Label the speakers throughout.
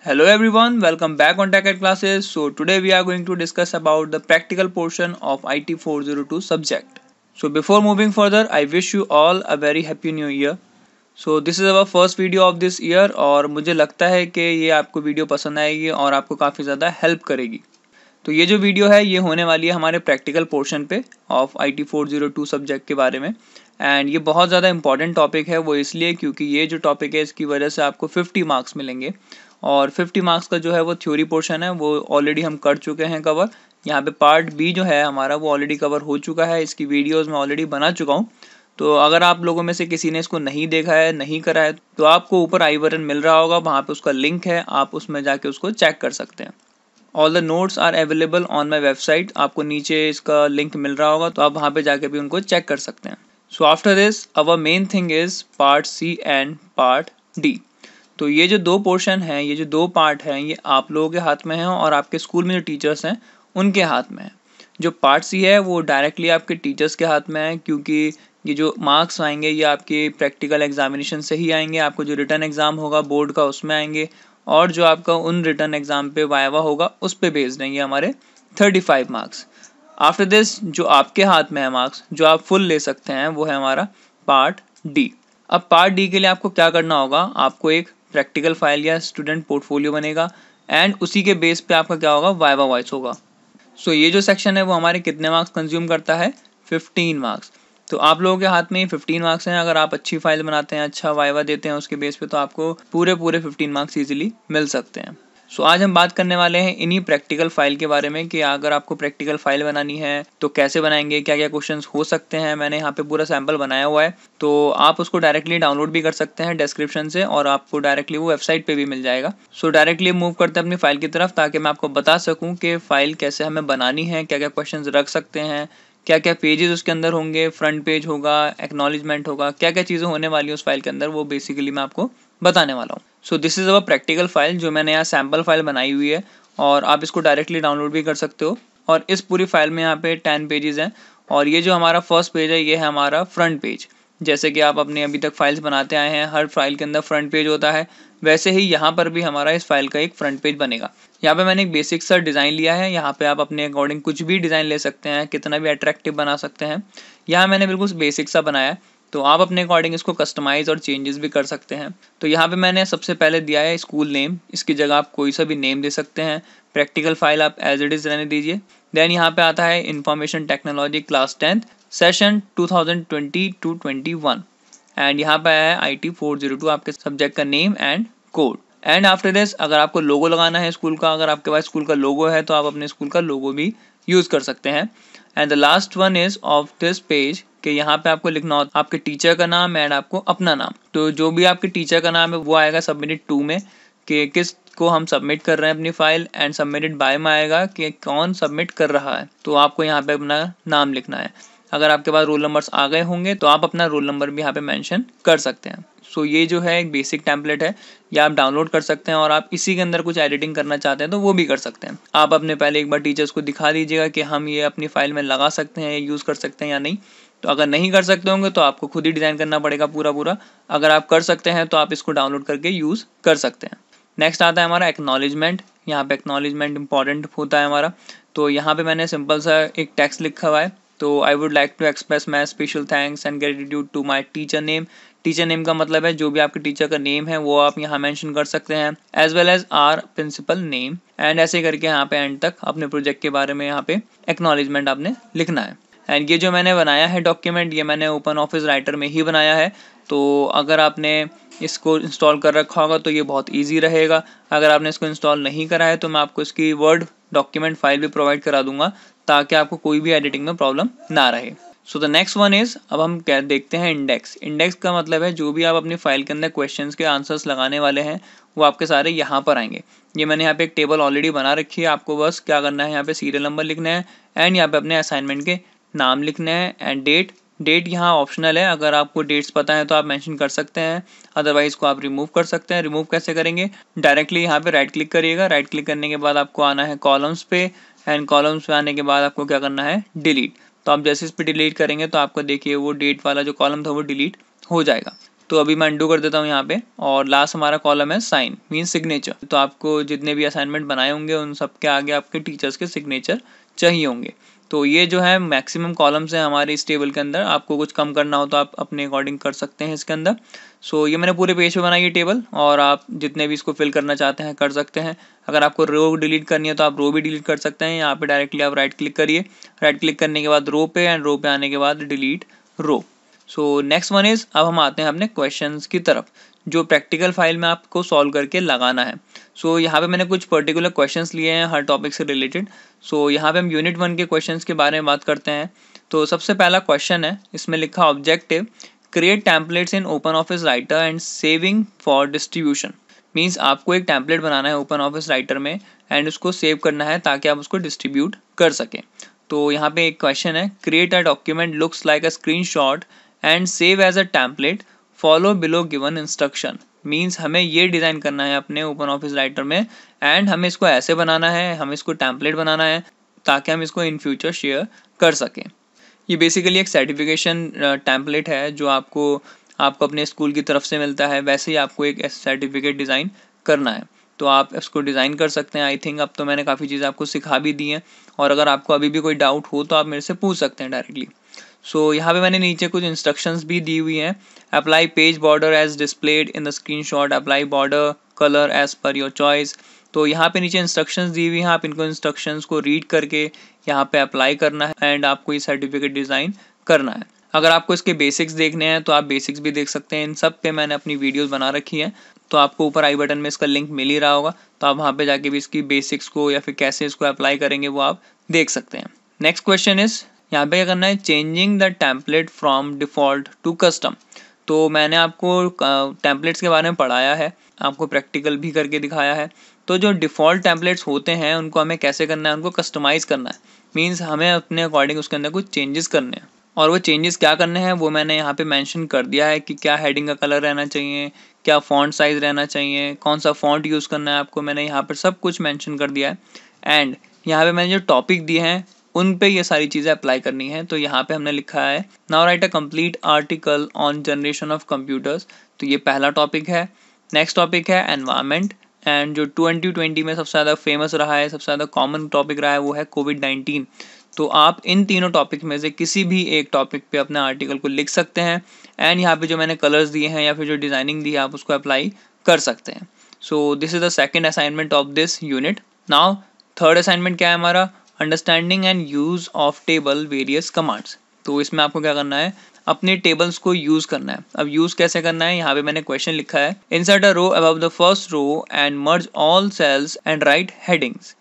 Speaker 1: Hello everyone, welcome back on TechEd classes. So today we are going to discuss about the practical portion of IT 402 subject. So before moving further, I wish you all a very happy new year. So this is our first video of this year और मुझे लगता है कि ये आपको video पसंद आएगी और आपको काफ़ी ज़्यादा हेल्प करेगी। तो ये जो वीडियो है ये होने वाली है हमारे प्रैक्टिकल पोर्शन पे ऑफ IT 402 सब्जेक्ट के बारे में। एंड ये बहुत ज़्यादा इंपॉर्टेंट टॉपिक है, वो इसलिए क्योंकि ये जो टॉपिक है इसकी वजह से आपको 50 मार्क्स मिलेंगे और 50 मार्क्स का जो है वो थ्योरी पोर्शन है, वो ऑलरेडी हम कर चुके हैं कवर। यहाँ पे पार्ट बी जो है हमारा वो ऑलरेडी कवर हो चुका है, इसकी वीडियोज़ मैं ऑलरेडी बना चुका हूँ। तो अगर आप लोगों में से किसी ने इसको नहीं देखा है, नहीं करा है, तो आपको ऊपर आई बटन मिल रहा होगा, वहाँ पे उसका लिंक है, आप उसमें जाके उसको चेक कर सकते हैं। All the notes are available on my website, आपको नीचे इसका लिंक मिल रहा होगा, तो आप वहाँ पे जाके भी उनको चेक कर सकते हैं। So after this our main thing is part C and part D. तो ये जो दो पोर्शन हैं, ये जो दो पार्ट हैं, ये आप लोगों के हाथ में हैं और आपके स्कूल में जो टीचर्स हैं उनके हाथ में है। जो पार्ट सी है वो डायरेक्टली आपके टीचर्स के हाथ में है, क्योंकि ये जो मार्क्स आएंगे ये आपके प्रैक्टिकल एग्जामिनेशन से ही आएंगे। आपको जो रिटर्न एग्ज़ाम होगा बोर्ड का उसमें आएंगे, और जो आपका उन रिटर्न एग्ज़ाम पे वाइवा होगा उस पे बेस्ड रहेंगे हमारे 35 मार्क्स। आफ्टर दिस जो आपके हाथ में है मार्क्स, जो आप फुल ले सकते हैं, वो है हमारा पार्ट डी। अब पार्ट डी के लिए आपको क्या करना होगा, आपको एक प्रैक्टिकल फाइल या स्टूडेंट पोर्टफोलियो बनेगा एंड उसी के बेस पे आपका क्या होगा, वाइवा वॉइस होगा। सो ये जो सेक्शन है वो हमारे कितने मार्क्स कंज्यूम करता है, 15 मार्क्स। तो आप लोगों के हाथ में 15 मार्क्स हैं। अगर आप अच्छी फाइल बनाते हैं, अच्छा वाइवा देते हैं उसके बेस पे, तो आपको पूरे 15 मार्क्स इजीली मिल सकते हैं। सो आज हम बात करने वाले हैं इन्हीं प्रैक्टिकल फाइल के बारे में कि अगर आपको प्रैक्टिकल फाइल बनानी है तो कैसे बनाएंगे, क्या क्या क्वेश्चंस हो सकते हैं। मैंने यहाँ पे पूरा सैम्पल बनाया हुआ है, तो आप उसको डायरेक्टली डाउनलोड भी कर सकते हैं डिस्क्रिप्शन से, और आपको डायरेक्टली वो वेबसाइट पे भी मिल जाएगा। सो डायरेक्टली मूव करते हैं अपनी फाइल की तरफ, ताकि मैं आपको बता सकूँ कि फ़ाइल कैसे हमें बनानी है, क्या क्या क्वेश्चन रख सकते हैं, क्या क्या पेजेस उसके अंदर होंगे, फ्रंट पेज होगा, एक्नॉलेजमेंट होगा, क्या क्या चीज़ें होने वाली है उस फाइल के अंदर, वो बेसिकली मैं आपको बताने वाला हूँ। So this is our practical file, जो मैंने यहाँ सैम्पल फाइल बनाई हुई है, और आप इसको डायरेक्टली डाउनलोड भी कर सकते हो। और इस पूरी फाइल में यहाँ पे 10 पेजेस हैं, और ये जो हमारा फर्स्ट पेज है ये है हमारा फ्रंट पेज। जैसे कि आप अपने अभी तक फाइल्स बनाते आए हैं, हर फाइल के अंदर फ्रंट पेज होता है, वैसे ही यहाँ पर भी हमारा इस फाइल का एक फ्रंट पेज बनेगा। यहाँ पे मैंने एक बेसिक सा डिज़ाइन लिया है, यहाँ पे आप अपने अकॉर्डिंग कुछ भी डिज़ाइन ले सकते हैं, कितना भी अट्रैक्टिव बना सकते हैं। यहाँ मैंने बिल्कुल बेसिक सा बनाया है, तो आप अपने अकॉर्डिंग इसको कस्टमाइज़ और चेंजेस भी कर सकते हैं। तो यहाँ पे मैंने सबसे पहले दिया है स्कूल नेम, इसकी जगह आप कोई सा भी नेम दे सकते हैं। प्रैक्टिकल फाइल आप एज इट इज़ रहने दीजिए। देन यहाँ पे आता है information technology class 10 session 2020-21, and यहाँ पे आया है IT 402, आपके सब्जेक्ट का name and code. And after this अगर आपको लोगो लगाना है स्कूल का, अगर आपके पास स्कूल का लोगो है तो आप अपने स्कूल का लोगो भी यूज़ कर सकते हैं। And the last one is of this page कि यहाँ पे आपको लिखना होता है आपके टीचर का नाम एंड आपको अपना नाम। तो जो भी आपके टीचर का नाम है वो आएगा सबमिटेड टू में, कि किस को हम सबमिट कर रहे हैं अपनी फाइल, एंड सबमिटेड बाय में आएगा कि कौन सबमिट कर रहा है। तो आपको यहाँ पे अपना नाम लिखना है। अगर आपके पास रोल नंबर्स आ गए होंगे तो आप अपना रोल नंबर भी यहाँ पे मेंशन कर सकते हैं। सो ये जो है एक बेसिक टेम्पलेट है, या आप डाउनलोड कर सकते हैं, और आप इसी के अंदर कुछ एडिटिंग करना चाहते हैं तो वो भी कर सकते हैं। आप अपने पहले एक बार टीचर्स को दिखा दीजिएगा कि हम ये अपनी फाइल में लगा सकते हैं, यूज़ कर सकते हैं या नहीं। तो अगर नहीं कर सकते होंगे तो आपको खुद ही डिज़ाइन करना पड़ेगा पूरा। अगर आप कर सकते हैं तो आप इसको डाउनलोड करके यूज़ कर सकते हैं। नेक्स्ट आता है हमारा एक्नॉलेजमेंट। यहाँ पे एक्नॉलेजमेंट इंपॉर्टेंट होता है हमारा। तो यहाँ पे मैंने सिंपल सा एक टेक्स्ट लिखा हुआ है, तो I would like to express my special thanks and gratitude to my teacher name. Teacher name का मतलब है जो भी आपके टीचर का नेम है वो आप यहाँ मेंशन कर सकते हैं, as well as our principal name. And ऐसे करके यहाँ पे एंड तक अपने प्रोजेक्ट के बारे में यहाँ पे एक्नॉलेजमेंट आपने लिखना है। एंड ये जो मैंने बनाया है डॉक्यूमेंट, ये मैंने ओपन ऑफिस राइटर में ही बनाया है। तो अगर आपने इसको इंस्टॉल कर रखा होगा तो ये बहुत ईजी रहेगा। अगर आपने इसको इंस्टॉल नहीं करा है तो मैं आपको इसकी वर्ड डॉक्यूमेंट फाइल भी प्रोवाइड करा दूंगा, ताकि आपको कोई भी एडिटिंग में प्रॉब्लम ना रहे। सो द नेक्स्ट वन इज, अब हम क्या देखते हैं, इंडेक्स। इंडेक्स का मतलब है जो भी आप अपनी फाइल के अंदर क्वेश्चंस के आंसर्स लगाने वाले हैं वो आपके सारे यहाँ पर आएंगे। ये मैंने यहाँ पे एक टेबल ऑलरेडी बना रखी है, आपको बस क्या करना है, यहाँ पे सीरियल नंबर लिखना है, एंड यहाँ पे अपने असाइनमेंट के नाम लिखने हैं, एंड डेट यहाँ ऑप्शनल है। अगर आपको डेट्स पता है तो आप मेंशन कर सकते हैं, अदरवाइज को आप रिमूव कर सकते हैं। रिमूव कैसे करेंगे, डायरेक्टली यहाँ पे राइट क्लिक करिएगा। राइट क्लिक करने के बाद आपको आना है कॉलम्स पे, एंड कॉलम्स पे आने के बाद आपको क्या करना है, डिलीट। तो आप जैसे इस पे डिलीट करेंगे तो आपको देखिए वो डेट वाला जो कॉलम था वो डिलीट हो जाएगा। तो अभी मैं अंडू कर देता हूँ यहाँ पे, और लास्ट हमारा कॉलम है साइन मीन सिग्नेचर। तो आपको जितने भी असाइनमेंट बनाए होंगे उन सब के आगे आपके टीचर्स के सिग्नेचर चाहिए होंगे। तो ये जो है मैक्सिमम कॉलम्स हैं हमारे इस टेबल के अंदर। आपको कुछ कम करना हो तो आप अपने अकॉर्डिंग कर सकते हैं इसके अंदर। सो ये मैंने पूरे पेज पे बनाई है टेबल, और आप जितने भी इसको फिल करना चाहते हैं कर सकते हैं। अगर आपको रो डिलीट करनी है तो आप रो भी डिलीट कर सकते हैं। यहाँ पे डायरेक्टली आप राइट क्लिक करिए, राइट क्लिक करने के बाद रो पे, एंड रो पे आने के बाद delete row. So next one is, अब हम आते हैं अपने क्वेश्चंस की तरफ जो प्रैक्टिकल फाइल में आपको सॉल्व करके लगाना है। सो यहाँ पे मैंने कुछ पर्टिकुलर क्वेश्चंस लिए हैं हर टॉपिक से रिलेटेड। सो यहाँ पे हम यूनिट 1 के क्वेश्चंस के बारे में बात करते हैं। तो सबसे पहला क्वेश्चन है, इसमें लिखा objective create templates in open office writer and saving for distribution. Means आपको एक टेम्पलेट बनाना है ओपन ऑफिस राइटर में एंड उसको सेव करना है ताकि आप उसको डिस्ट्रीब्यूट कर सकें। तो यहाँ पे एक क्वेश्चन है, create a document looks like a screenshot and save as a template, follow below given instruction. Means हमें ये डिज़ाइन करना है अपने ओपन ऑफिस राइटर में, एंड हमें इसको ऐसे बनाना है, हमें इसको टेम्पलेट बनाना है ताकि हम इसको इन फ्यूचर शेयर कर सकें। ये बेसिकली एक सर्टिफिकेशन टेम्पलेट है जो आपको अपने स्कूल की तरफ से मिलता है। वैसे ही आपको एक सर्टिफिकेट डिज़ाइन करना है, तो आप इसको डिज़ाइन कर सकते हैं। आई थिंक अब तो मैंने काफ़ी चीज़ें आपको सिखा भी दी हैं, और अगर आपको अभी भी कोई डाउट हो तो आप मेरे से पूछ सकते हैं डायरेक्टली। सो यहाँ पे मैंने नीचे कुछ इंस्ट्रक्शंस भी दी हुई हैं। Apply page border as displayed in the screenshot, apply border colour as per your choice. तो यहाँ पे नीचे इंस्ट्रक्शंस दी हुई हैं, आप इनको इंस्ट्रक्शंस को रीड करके यहाँ पे अप्लाई करना है एंड आपको ये सर्टिफिकेट डिज़ाइन करना है। अगर आपको इसके बेसिक्स देखने हैं तो आप बेसिक्स भी देख सकते हैं। इन सब पे मैंने अपनी वीडियोस बना रखी हैं, तो आपको ऊपर आई बटन में इसका लिंक मिल ही रहा होगा, तो आप वहाँ पे जाके भी इसकी बेसिक्स को या फिर कैसे इसको अप्लाई करेंगे वो आप देख सकते हैं। नेक्स्ट क्वेश्चन इज, यहाँ पे क्या करना है, changing the template from default to custom. तो मैंने आपको टेम्पलेट्स के बारे में पढ़ाया है, आपको प्रैक्टिकल भी करके दिखाया है। तो जो डिफ़ॉल्ट टेम्पलेट्स होते हैं उनको हमें कैसे करना है, उनको कस्टमाइज़ करना है। मीन्स हमें अपने अकॉर्डिंग उसके अंदर कुछ चेंजेस करने हैं, और वो चेंजेस क्या करने हैं वो मैंने यहाँ पे मेंशन कर दिया है कि क्या हेडिंग का कलर रहना चाहिए, क्या फ़ॉन्ट साइज़ रहना चाहिए, कौन सा फ़ॉन्ट यूज़ करना है आपको, मैंने यहाँ पर सब कुछ मेंशन कर दिया है। एंड यहाँ पे मैंने जो टॉपिक दिए हैं उन पे ये सारी चीज़ें अप्लाई करनी है। तो यहाँ पे हमने लिखा है, now right a complete article on generation of computers. तो ये पहला टॉपिक है। नेक्स्ट टॉपिक है एनवायरनमेंट, एंड जो 2020 में सबसे ज़्यादा फेमस रहा है, सबसे ज़्यादा कॉमन टॉपिक रहा है वो है कोविड-19। तो आप इन तीनों टॉपिक में से किसी भी एक टॉपिक पे अपने आर्टिकल को लिख सकते हैं, एंड यहाँ पे जो मैंने कलर्स दिए हैं या फिर जो डिज़ाइनिंग दी है आप उसको अप्लाई कर सकते हैं। So this is the second assignment of this unit. Now third assignment क्या है हमारा, understanding and use of table various commands. तो इसमें आपको क्या करना है, अपने टेबल्स को यूज़ करना है। अब यूज़ कैसे करना है, यहाँ पे मैंने क्वेश्चन लिखा है, insert a row above the first row and merge all cells and write headings.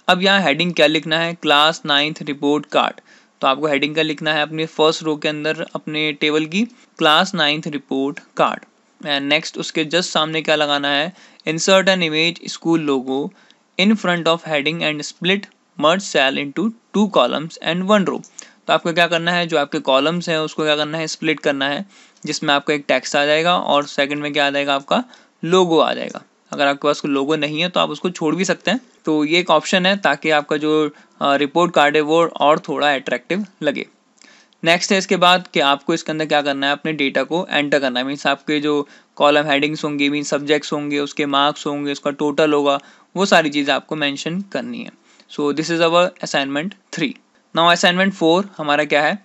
Speaker 1: अब यहाँ हेडिंग क्या लिखना है, क्लास 9th रिपोर्ट कार्ड। तो आपको हेडिंग क्या लिखना है अपने फर्स्ट रो के अंदर अपने टेबल की, class 9th report card. And next उसके जस्ट सामने क्या लगाना है, insert an image school logo in front of heading and split merge cell into 2 columns and 1 row. तो आपको क्या करना है, जो आपके कॉलम्स हैं उसको क्या करना है, स्प्लिट करना है, जिसमें आपका एक टेक्स्ट आ जाएगा और सेकंड में क्या आ जाएगा, आपका लोगो आ जाएगा। अगर आपके पास कोई लोगो नहीं है तो आप उसको छोड़ भी सकते हैं। तो ये एक ऑप्शन है ताकि आपका जो रिपोर्ट कार्ड है वो और थोड़ा अट्रैक्टिव लगे। नेक्स्ट है इसके बाद कि आपको इसके अंदर क्या करना है, अपने डेटा को एंटर करना है। मीन्स आपके जो कॉलम हेडिंग्स होंगे, मीन्स सब्जेक्ट्स होंगे, उसके मार्क्स होंगे, उसका टोटल होगा, वो सारी चीज़ें आपको मेंशन करनी है। So this is our assignment 3। Now assignment 4 हमारा क्या है,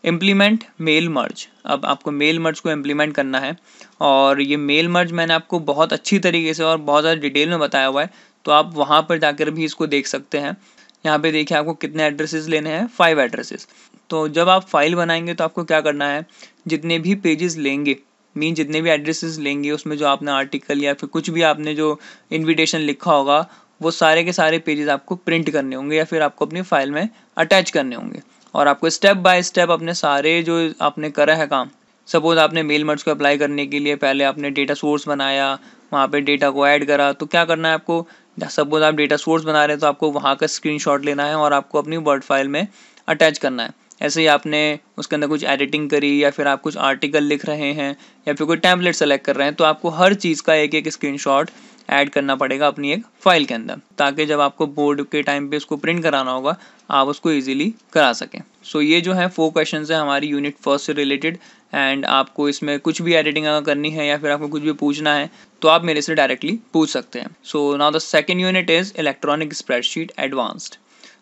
Speaker 1: इम्प्लीमेंट मेल मर्ज। अब आपको मेल मर्ज को इम्प्लीमेंट करना है, और ये मेल मर्ज मैंने आपको बहुत अच्छी तरीके से और बहुत ज़्यादा डिटेल में बताया हुआ है, तो आप वहाँ पर जाकर भी इसको देख सकते हैं। यहाँ पे देखिए आपको कितने एड्रेसेस लेने हैं, 5 एड्रेसेस। तो जब आप फाइल बनाएंगे तो आपको क्या करना है, जितने भी पेजेस लेंगे, मीन जितने भी एड्रेसेस लेंगे उसमें जो आपने आर्टिकल या फिर कुछ भी आपने जो इन्विटेशन लिखा होगा वो सारे के सारे पेजेस आपको प्रिंट करने होंगे या फिर आपको अपनी फाइल में अटैच करने होंगे, और आपको स्टेप बाय स्टेप अपने सारे जो आपने करा है काम, सपोज आपने मेल मर्ज को अप्लाई करने के लिए पहले आपने डेटा सोर्स बनाया, वहाँ पे डेटा को ऐड करा, तो क्या करना है आपको, सपोज आप डेटा सोर्स बना रहे हैं तो आपको वहाँ का स्क्रीनशॉट लेना है और आपको अपनी वर्ड फाइल में अटैच करना है। ऐसे ही आपने उसके अंदर कुछ एडिटिंग करी या फिर आप कुछ आर्टिकल लिख रहे हैं या फिर कोई टेम्पलेट सेलेक्ट कर रहे हैं, तो आपको हर चीज़ का एक एक स्क्रीनशॉट ऐड करना पड़ेगा अपनी एक फाइल के अंदर, ताकि जब आपको बोर्ड के टाइम पे उसको प्रिंट कराना होगा आप उसको इजीली करा सकें। सो ये जो है 4 क्वेश्चन है हमारी यूनिट 1 से रिलेटेड, एंड आपको इसमें कुछ भी एडिटिंग अगर करनी है या फिर आपको कुछ भी पूछना है तो आप मेरे से डायरेक्टली पूछ सकते हैं। So now the second unit is electronic spreadsheet advanced.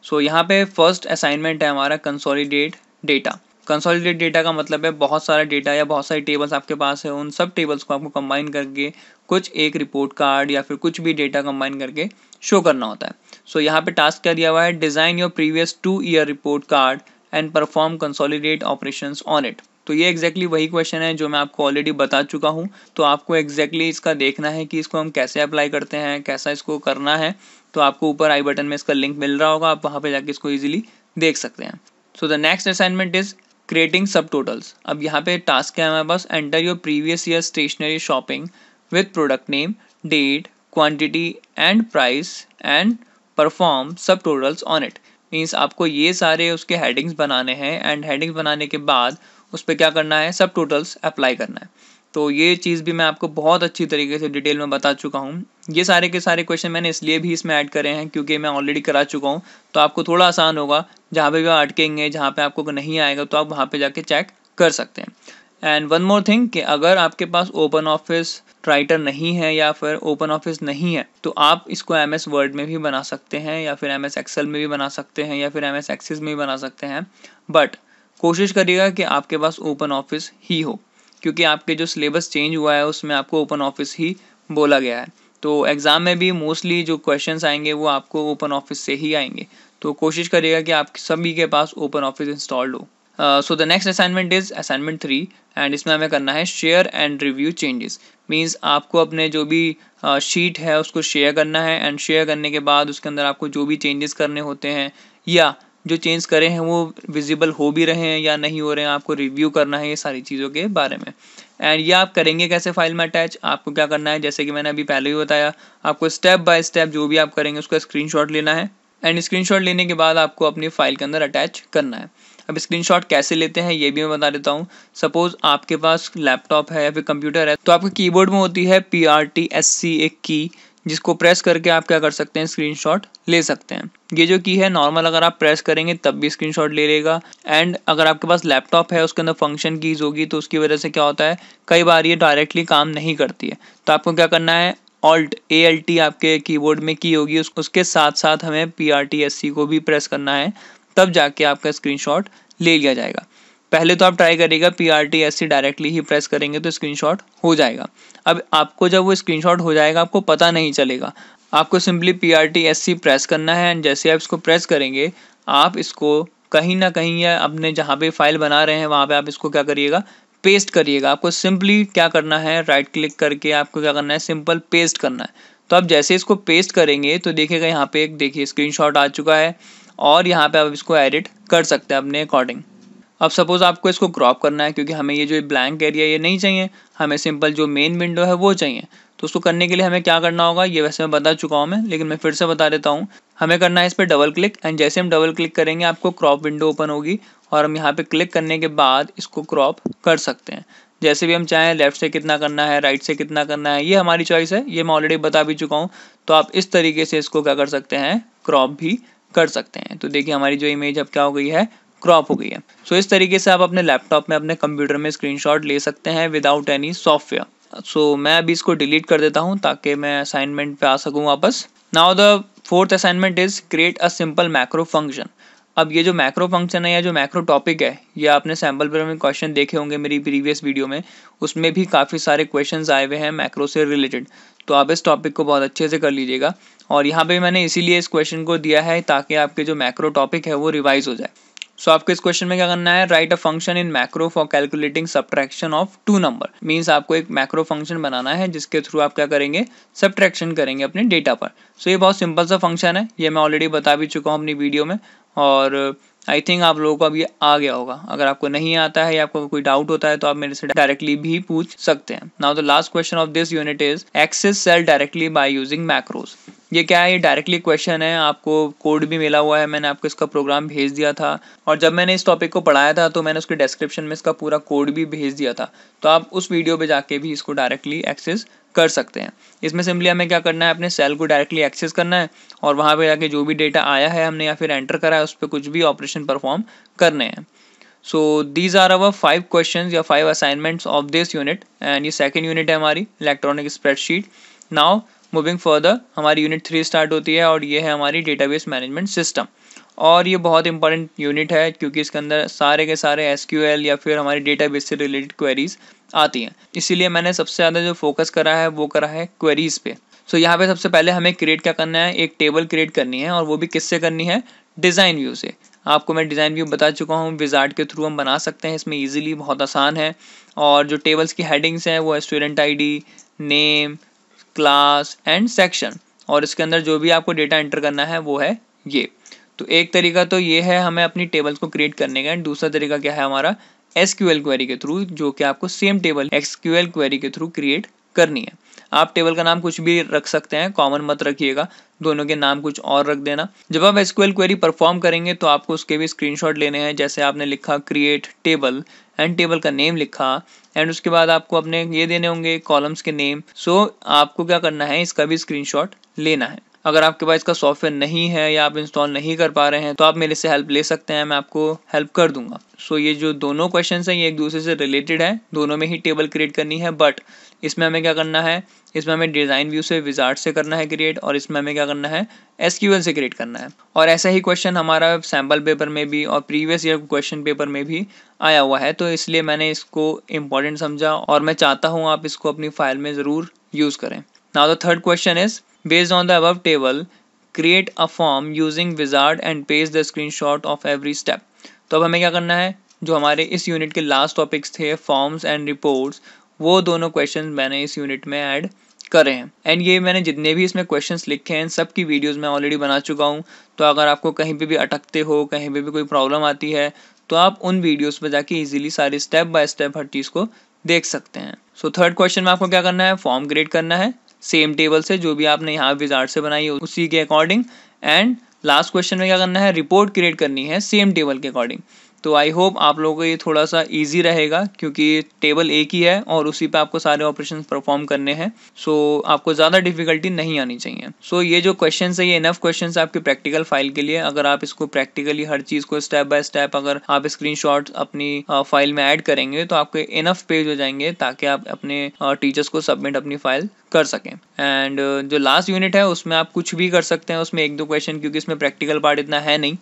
Speaker 1: So यहाँ पे फर्स्ट असाइनमेंट है हमारा कंसोलिडेट डेटा। कंसोलिडेट डेटा का मतलब है बहुत सारा डेटा या बहुत सारी टेबल्स आपके पास है, उन सब टेबल्स को आपको कंबाइन करके कुछ एक रिपोर्ट कार्ड या फिर कुछ भी डेटा कंबाइन करके शो करना होता है। सो यहाँ पे टास्क क्या दिया हुआ है, design your previous 2 year report card and perform consolidate operations on it. तो ये एग्जैक्टली वही क्वेश्चन है जो मैं आपको ऑलरेडी बता चुका हूँ। तो आपको एग्जैक्टली इसका देखना है कि इसको हम कैसे अप्लाई करते हैं, कैसा इसको करना है। तो आपको ऊपर आई बटन में इसका लिंक मिल रहा होगा, आप वहाँ पे जाके इसको ईजिली देख सकते हैं। So the next assignment is creating sub totals. अब यहाँ पे टास्क है हमारे पास, enter your previous year stationery shopping with product name, date, quantity and price and perform sub totals on it. Means आपको ये सारे उसके हेडिंग्स बनाने हैं एंड हेडिंग्स बनाने के बाद उस पर क्या करना है, सब टोटल्स अप्लाई करना है। तो ये चीज़ भी मैं आपको बहुत अच्छी तरीके से डिटेल में बता चुका हूँ। ये सारे के सारे क्वेश्चन मैंने इसलिए भी इसमें ऐड करे हैं क्योंकि मैं ऑलरेडी करा चुका हूँ, तो आपको थोड़ा आसान होगा। जहाँ पे भी आप अटकेंगे, जहाँ पे आपको नहीं आएगा तो आप वहाँ पे जाके चेक कर सकते हैं। एंड वन मोर थिंग कि अगर आपके पास ओपन ऑफिस राइटर नहीं है या फिर ओपन ऑफिस नहीं है तो आप इसको MS वर्ड में भी बना सकते हैं या फिर MS एक्सेल में भी बना सकते हैं या फिर MS एक्सेस में भी बना सकते हैं। बट कोशिश करिएगा कि आपके पास ओपन ऑफिस ही हो, क्योंकि आपके जो सिलेबस चेंज हुआ है उसमें आपको ओपन ऑफिस ही बोला गया है। तो एग्ज़ाम में भी मोस्टली जो क्वेश्चंस आएंगे वो आपको ओपन ऑफिस से ही आएंगे। तो कोशिश करिएगा कि आप सभी के पास ओपन ऑफिस इंस्टॉल्ड हो। सो the next assignment is assignment 3 and इसमें हमें करना है share and review changes. Means आपको अपने जो भी शीट है उसको शेयर करना है एंड शेयर करने के बाद उसके अंदर आपको जो भी चेंजेस करने होते हैं या जो चेंज करे हैं वो विजिबल हो भी रहे हैं या नहीं हो रहे हैं, आपको रिव्यू करना है ये सारी चीज़ों के बारे में। एंड ये आप करेंगे कैसे फाइल में अटैच, आपको क्या करना है, जैसे कि मैंने अभी पहले ही बताया, आपको स्टेप बाय स्टेप जो भी आप करेंगे उसका स्क्रीनशॉट लेना है एंड स्क्रीनशॉट लेने के बाद आपको अपनी फाइल के अंदर अटैच करना है। अब स्क्रीनशॉट कैसे लेते हैं ये भी मैं बता देता हूँ। सपोज आपके पास लैपटॉप है या फिर कंप्यूटर है तो आपके कीबोर्ड में होती है PRTSC एक की, जिसको प्रेस करके आप क्या कर सकते हैं, स्क्रीनशॉट ले सकते हैं। ये जो की है नॉर्मल अगर आप प्रेस करेंगे तब भी स्क्रीनशॉट ले लेगा। एंड अगर आपके पास लैपटॉप है उसके अंदर फंक्शन कीज होगी तो उसकी वजह से क्या होता है, कई बार ये डायरेक्टली काम नहीं करती है। तो आपको क्या करना है, ALT आपके कीबोर्ड में की होगी, उसके साथ साथ हमें PRTSC को भी प्रेस करना है, तब जाके आपका स्क्रीनशॉट ले लिया जाएगा। पहले तो आप ट्राई करिएगा PRTSC डायरेक्टली ही प्रेस करेंगे तो स्क्रीनशॉट हो जाएगा। अब आपको जब वो स्क्रीनशॉट हो जाएगा आपको पता नहीं चलेगा, आपको सिंपली PRTSC प्रेस करना है एंड जैसे आप इसको प्रेस करेंगे आप इसको कहीं ना कहीं या अपने जहाँ पे फाइल बना रहे हैं वहाँ पे आप इसको क्या करिएगा, पेस्ट करिएगा। आपको सिंपली क्या करना है, राइट क्लिक करके आपको क्या करना है, सिंपल पेस्ट करना है। तो आप जैसे इसको पेस्ट करेंगे तो देखिएगा यहाँ पे एक देखिए स्क्रीनशॉट आ चुका है और यहाँ पे आप इसको एडिट कर सकते हैं अपने अकॉर्डिंग। अब सपोज आपको इसको क्रॉप करना है क्योंकि हमें ये जो ब्लैंक एरिया ये नहीं चाहिए, हमें सिंपल जो मेन विंडो है वो चाहिए। तो उसको करने के लिए हमें क्या करना होगा, ये वैसे मैं बता चुका हूँ मैं, लेकिन मैं फिर से बता देता हूँ। हमें करना है इस पर डबल क्लिक एंड जैसे हम डबल क्लिक करेंगे आपको क्रॉप विंडो ओपन होगी और हम यहाँ पे क्लिक करने के बाद इसको क्रॉप कर सकते हैं जैसे भी हम चाहें। लेफ्ट से कितना करना है, राइट से कितना करना है, ये हमारी चॉइस है, ये मैं ऑलरेडी बता भी चुका हूँ। तो आप इस तरीके से इसको क्या कर सकते हैं, क्रॉप भी कर सकते हैं। तो देखिए हमारी जो इमेज अब क्या हो गई है, क्रॉप हो गई है। सो इस तरीके से आप अपने लैपटॉप में अपने कंप्यूटर में स्क्रीनशॉट ले सकते हैं विदाउट एनी सॉफ्टवेयर। सो मैं अभी इसको डिलीट कर देता हूँ ताकि मैं असाइनमेंट पे आ सकूँ वापस। Now the fourth assignment is create a simple macro function. अब ये जो मैक्रो फंक्शन है या जो मैक्रो टॉपिक है, ये आपने सैम्पल पर में क्वेश्चन देखे होंगे मेरी प्रीवियस वीडियो में, उसमें भी काफ़ी सारे क्वेश्चंस आए हुए हैं मैक्रो से रिलेटेड। तो आप इस टॉपिक को बहुत अच्छे से कर लीजिएगा और यहाँ पे मैंने इसीलिए इस क्वेश्चन को दिया है ताकि आपके जो मैक्रो टॉपिक है वो रिवाइज हो जाए। सो आपको इस क्वेश्चन में क्या करना है, right a function in macro for calculating subtraction of 2 number. Means आपको एक मैक्रो फंक्शन बनाना है जिसके थ्रू आप क्या करेंगे, सबट्रैक्शन करेंगे अपने डेटा पर। सो ये बहुत सिंपल सा फंक्शन है, ये मैं ऑलरेडी बता भी चुका हूँ अपनी वीडियो में और आई थिंक आप लोगों को अब ये आ गया होगा। अगर आपको नहीं आता है या आपको कोई डाउट होता है तो आप मेरे से डायरेक्टली भी पूछ सकते हैं। Now the last question of this unit is access cell directly by using macros. ये क्या है, ये डायरेक्टली क्वेश्चन है, आपको कोड भी मिला हुआ है, मैंने आपको इसका प्रोग्राम भेज दिया था और जब मैंने इस टॉपिक को पढ़ाया था तो मैंने उसके डिस्क्रिप्शन में इसका पूरा कोड भी भेज दिया था। तो आप उस वीडियो पे जाके भी इसको डायरेक्टली एक्सेस कर सकते हैं। इसमें सिंपली हमें क्या करना है, अपने सेल को डायरेक्टली एक्सेस करना है और वहाँ पे जाके जो भी डेटा आया है हमने या फिर एंटर करा है उस पर कुछ भी ऑपरेशन परफॉर्म करने हैं। So these are our 5 questions या 5 assignments of this unit, and ये सेकंड यूनिट है हमारी electronic spreadsheet. Now moving further हमारी यूनिट 3 स्टार्ट होती है और ये है हमारी डेटाबेस मैनेजमेंट सिस्टम। और ये बहुत इंपॉर्टेंट यूनिट है क्योंकि इसके अंदर सारे के सारे एसक्यूएल या फिर हमारी डेटाबेस से रिलेटेड क्वेरीज आती हैं, इसीलिए मैंने सबसे ज़्यादा जो फोकस करा है वो करा है क्वेरीज पे। सो यहाँ पे सबसे पहले हमें क्रिएट क्या करना है, एक टेबल क्रिएट करनी है, और वो भी किससे करनी है, डिज़ाइन व्यू से। आपको मैं डिज़ाइन व्यू बता चुका हूँ, विजार्ड के थ्रू हम बना सकते हैं इसमें ईजिली, बहुत आसान है। और जो टेबल्स की हेडिंग्स हैं वो है student ID, name, class and section, और इसके अंदर जो भी आपको डेटा एंटर करना है वो है ये। तो एक तरीका तो ये है हमें अपनी टेबल्स को क्रिएट करने का, एंड दूसरा तरीका क्या है हमारा, एसक्यूएल क्वेरी के थ्रू, जो कि आपको सेम टेबल एसक्यूएल क्वेरी के थ्रू क्रिएट करनी है। आप टेबल का नाम कुछ भी रख सकते हैं, कॉमन मत रखिएगा, दोनों के नाम कुछ और रख देना। जब आप एसक्यूएल क्वेरी परफॉर्म करेंगे तो आपको उसके भी स्क्रीनशॉट लेने हैं, जैसे आपने लिखा क्रिएट टेबल एंड टेबल का नेम लिखा, एंड उसके बाद आपको अपने ये देने होंगे कॉलम्स के नेम। सो आपको क्या करना है, इसका भी स्क्रीनशॉट लेना है। अगर आपके पास इसका सॉफ्टवेयर नहीं है या आप इंस्टॉल नहीं कर पा रहे हैं तो आप मेरे से हेल्प ले सकते हैं, मैं आपको हेल्प कर दूंगा। सो ये जो दोनों क्वेश्चंस हैं ये एक दूसरे से रिलेटेड है, दोनों में ही टेबल क्रिएट करनी है, बट इसमें हमें क्या करना है, इसमें हमें डिज़ाइन व्यू से विजार्ड से करना है क्रिएट, और इसमें हमें क्या करना है, एसक्यूएल से क्रिएट करना है। और ऐसा ही क्वेश्चन हमारा सैम्पल पेपर में भी और प्रीवियस ईयर क्वेश्चन पेपर में भी आया हुआ है, तो इसलिए मैंने इसको इम्पॉर्टेंट समझा और मैं चाहता हूँ आप इसको अपनी फाइल में ज़रूर यूज़ करें। Now the third question is, based on the above table create a form using wizard and paste the screenshot of every step। तो अब हमें क्या करना है, जो हमारे इस यूनिट के लास्ट टॉपिक्स थे फॉर्म्स एंड रिपोर्ट्स, वो दोनों क्वेश्चन मैंने इस यूनिट में ऐड करे हैं, एंड ये मैंने जितने भी इसमें क्वेश्चंस लिखे हैं सब की वीडियोस मैं ऑलरेडी बना चुका हूँ। तो अगर आपको कहीं पे भी अटकते हो, कहीं पे भी कोई प्रॉब्लम आती है, तो आप उन वीडियोस पर जाके इजीली सारी स्टेप बाय स्टेप हर चीज़ को देख सकते हैं। सो थर्ड क्वेश्चन में आपको क्या करना है, फॉर्म क्रिएट करना है सेम टेबल से जो भी आपने यहाँ विजार्ड से बनाई है उसी के अकॉर्डिंग, एंड लास्ट क्वेश्चन में क्या करना है, रिपोर्ट क्रिएट करनी है सेम टेबल के अकॉर्डिंग। तो आई होप आप लोगों को ये थोड़ा सा इजी रहेगा क्योंकि टेबल एक ही है और उसी पे आपको सारे ऑपरेशन परफॉर्म करने हैं। सो आपको ज़्यादा डिफिकल्टी नहीं आनी चाहिए। सो ये जो क्वेश्चन है ये इनफ क्वेश्चन है आपकी प्रैक्टिकल फाइल के लिए। अगर आप इसको प्रैक्टिकली हर चीज़ को स्टेप बाय स्टेप अगर आप स्क्रीनशॉट अपनी फाइल में ऐड करेंगे तो आपके इनफ पेज हो जाएंगे ताकि आप अपने टीचर्स को सबमिट अपनी फाइल कर सकें। एंड जो लास्ट यूनिट है उसमें आप कुछ भी कर सकते हैं, उसमें एक दो क्वेश्चन, क्योंकि इसमें प्रैक्टिकल पार्ट इतना है नहीं,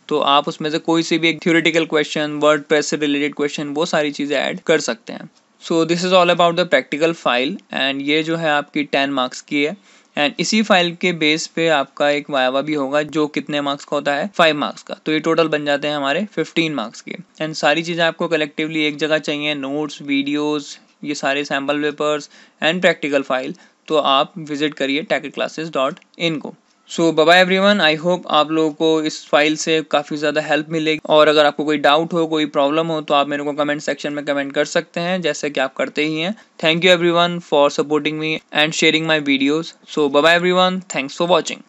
Speaker 1: तो आप उसमें से कोई सी भी एक थ्योरेटिकल क्वेश्चन, वर्डप्रेस से रिलेटेड क्वेश्चन, वो सारी चीज़ें ऐड कर सकते हैं। So this is all about the practical file, and ये जो है आपकी 10 मार्क्स की है, एंड इसी फाइल के बेस पे आपका एक वायवा भी होगा जो कितने मार्क्स का होता है, 5 मार्क्स का। तो ये टोटल बन जाते हैं हमारे 15 मार्क्स के, एंड सारी चीज़ें आपको कलेक्टिवली एक जगह चाहिए, नोट्स, वीडियोज़, ये सारे sample papers and practical file. तो आप विजिट करिए tacitclasses.in को। So bye bye everyone, I hope आप लोगों को इस फाइल से काफ़ी ज़्यादा हेल्प मिलेगी, और अगर आपको कोई डाउट हो, कोई प्रॉब्लम हो, तो आप मेरे को कमेंट सेक्शन में कमेंट कर सकते हैं, जैसे कि आप करते ही हैं। Thank you everyone for supporting me and sharing my videos. So bye bye everyone, thanks for watching.